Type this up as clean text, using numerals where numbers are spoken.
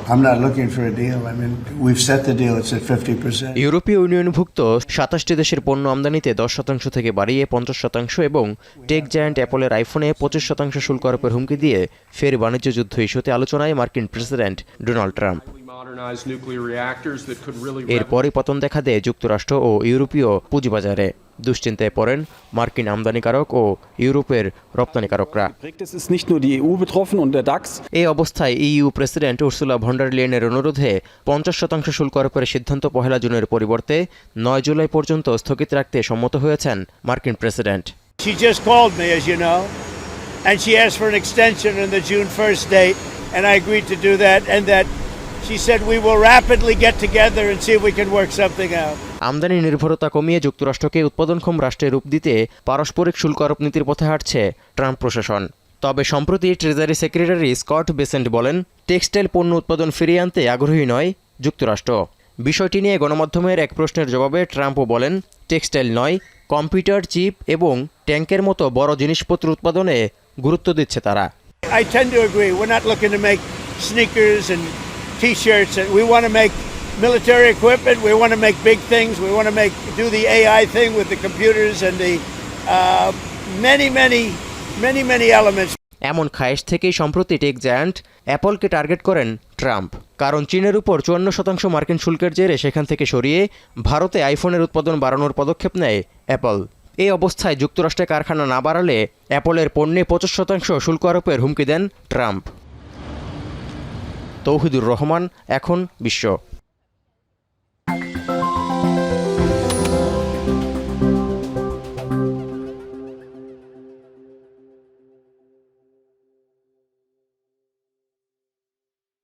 I'm not looking for a deal. I mean, we've set the deal. It's at 50%. ইউরোপীয় ইউনিয়নভুক্ত ২৭টি দেশের পণ্য আমদানিতে ১০% থেকে বাড়িয়ে ৫০% এবং টেক জায়ান্ট অ্যাপলের আইফোনে ২৫% শুল্ক আরোপের হুমকি দিয়ে ফের বাণিজ্য যুদ্ধ ইস্যুতে আলোচনায় মার্কিন প্রেসিডেন্ট ডোনাল্ড ট্রাম্প। এরপরই পতন দেখা দেয় যুক্তরাষ্ট্র ও ইউরোপীয় পুঁজিবাজারে। দুশ্চিন্তায় পড়েন মার্কিন আমদানিকারক ও ইউরোপের রপ্তানিকারকরা। এই অবস্থায় EU president Ursula von der লেয়েনের অনুরোধে ৫০% শুল্ক আরোপের সিদ্ধান্ত ১ জুনের পরিবর্তে ৯ জুলাই পর্যন্ত স্থগিত রাখতে সম্মত হয়েছেন মার্কিন president. She just called me, as you know, and she asked for an extension on the June 1st date, and I agreed to do that, and that she said we will rapidly get together and see if we can work something out. আমদানি নির্ভরতা কমিয়ে যুক্তরাষ্ট্রকে উৎপাদনক্ষম রাষ্ট্রে রূপ দিতে পারস্পরিক শুল্ক আরোপ নীতির পথে হাঁটছে ট্রাম্প প্রশাসন। তবে সম্প্রতি ট্রেজারি সেক্রেটারি স্কট বেসেন্ট বলেন, টেক্সটাইল পণ্য উৎপাদন ফিরিয়ে আনতে আগ্রহী নয় যুক্তরাষ্ট্র। বিষয়টি নিয়ে গণমাধ্যমের এক প্রশ্নের জবাবে ট্রাম্পও বলেন, টেক্সটাইল নয়, কম্পিউটার, চিপ এবং ট্যাঙ্কের মতো বড় জিনিসপত্র উৎপাদনে গুরুত্ব দিচ্ছে তারা। I tend to agree. We're not looking to make sneakers and T-shirts, and we want to make military equipment. We want to make big things. We want to do the AI thing with the computers and the many elements. এমন খায়েশ থেকেই সম্প্রতি tech giant অ্যাপলকে target করেন Trump. কারণ চীনের উপর ৫৪% মার্কিন শুল্কের জেরে সেখান থেকে সরিয়ে ভারতে আইফোনের উৎপাদন বাড়ানোর পদক্ষেপ নেয় অ্যাপল। এই অবস্থায় যুক্তরাষ্ট্রে কারখানা না বাড়ালে অ্যাপলের পণ্যে ২৫% শুল্ক আরোপের হুমকি দেন ট্রাম্প। তৌহিদুর রহমান, এখন বিশ্ব।